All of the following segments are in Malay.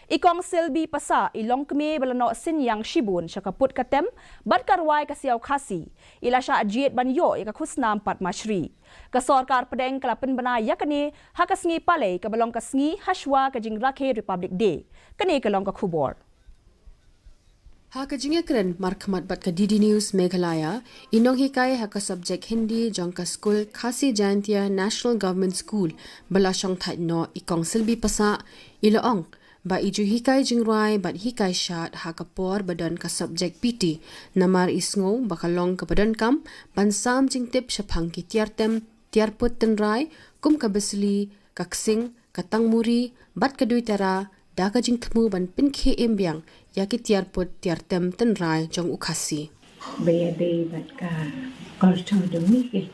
Ikong Silbi Passah ilong keme balano sin yang shibun syakaput katem bat Rwai ka Siaw Khasi ila Shah Jied ban yo ka khusnam pat mashri ka sarkar pedeng kalapin bana yakani hakasngi pale ka balong ka sngi hashwa ka jing rakhe Republic Day kani ka long ka khubor Haka jingekren markhamat bat ka DD News Meghalaya inong hikay haka subject Hindi jong ka school Khasi Jantia National Government School balasong thai no ikong Silbi Passah ilaong ba iju hikay jing Rwai bat hikay shat haka por badan ka subject PT namar isngo bakalong ka badan kam pansam jing tip syapang ki tiartem tiarput tenrai kum ka besli kaksing katang muri bat kadui tara daga jing temu ban pin ke embyang yaki tiarput tiartem tenrai jong ukasi bây đây bat ka culture demi ke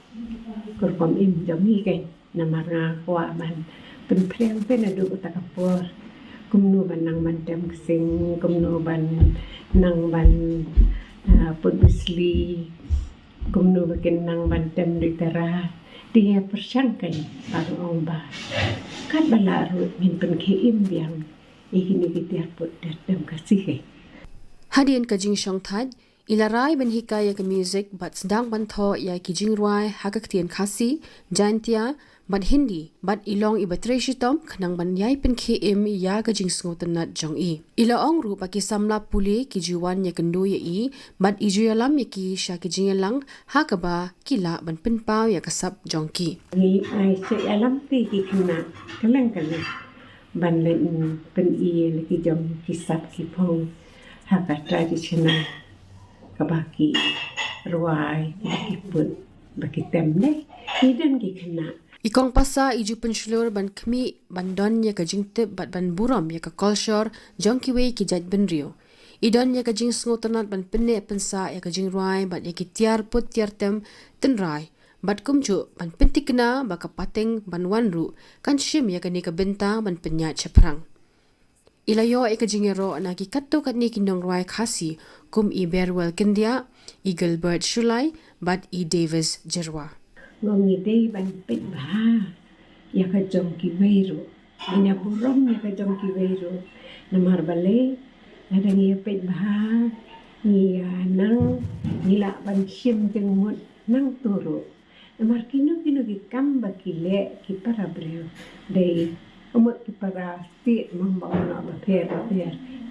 kurpam im demi ke namara kwa ban pen pleng pen adu utakapor kumno ban nang ban tem sing kumno ban nang ban put bisli kumno bakin nang ban tem litera dia persangkai baru omba kat balaru min pen ke imbyang ihini tiarput datem kasih Hadian ka jing shong thad ilarai ban hikaya ka music bat sedang ban tho ya ki jing Rwai hagak tien Khasi Jantia bat Hindi bat ilong ibatre shitom khnang ban yai pen km ya ka jing sngotanat jong i ilaong ru pa ki samla puli ki juwan ya kendu ya i bat iju yalam ya ki sha ki jing lang hakaba kila ban pen pau ya kasap jong ki ni ai se alam ti ki khna kaleng kaleng ban len pen i le ki jong ki sap ki phong haka tradisional kabaki Rwai baki put baki temne hidden ki khna Ikong Passah iju penslur ban kemi ban don ya ka jing tip bat ban buram ya ka culture jong ki wei ki jat ben rio idon ya ka jing sngotanat ban penne pensa ya ka jing Rwai bat ya ki tiar put tiar tem tenrai bat kumju ban pentikna ba ka pateng ban wanru kan shim ya ka ni ka benta ban penya chaprang ilayo e ka jingero na ki katto kat ni kinong Rwai Khasi kum i berwel kendia i Gilbert Shulai bat i Davis Jerwa ngongi dei ban pet ba ya ka jong ki weiru ina burom ya ka jong ki weiru namar bale ada ngi pet ba ni nang nila ban shim teng mut nang turu namar kinu ki kam ba ki le ki para breu dei umut ki para ti mamba na ba per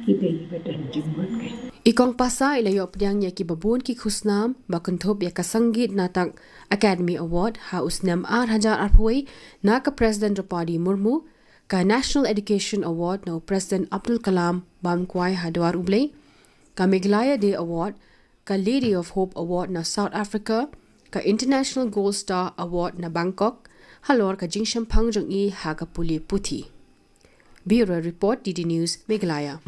ki dei badan jimut kai Ikong Passah ilayo pdyang ya ki babun ki khusnam bakuntop ya ka sanggit natak Academy Award ha usnam 8,000 arpoi na ka President Draupadi Murmu ka National Education Award no President Abdul Kalam bamkwai hadwar ublei ka Meghalaya Day Award ka Lady of Hope Award na South Africa ka International Gold Star Award na Bangkok halor ka Riewshemphang jong i ha ka puli puthi Bureau Report DD News Meghalaya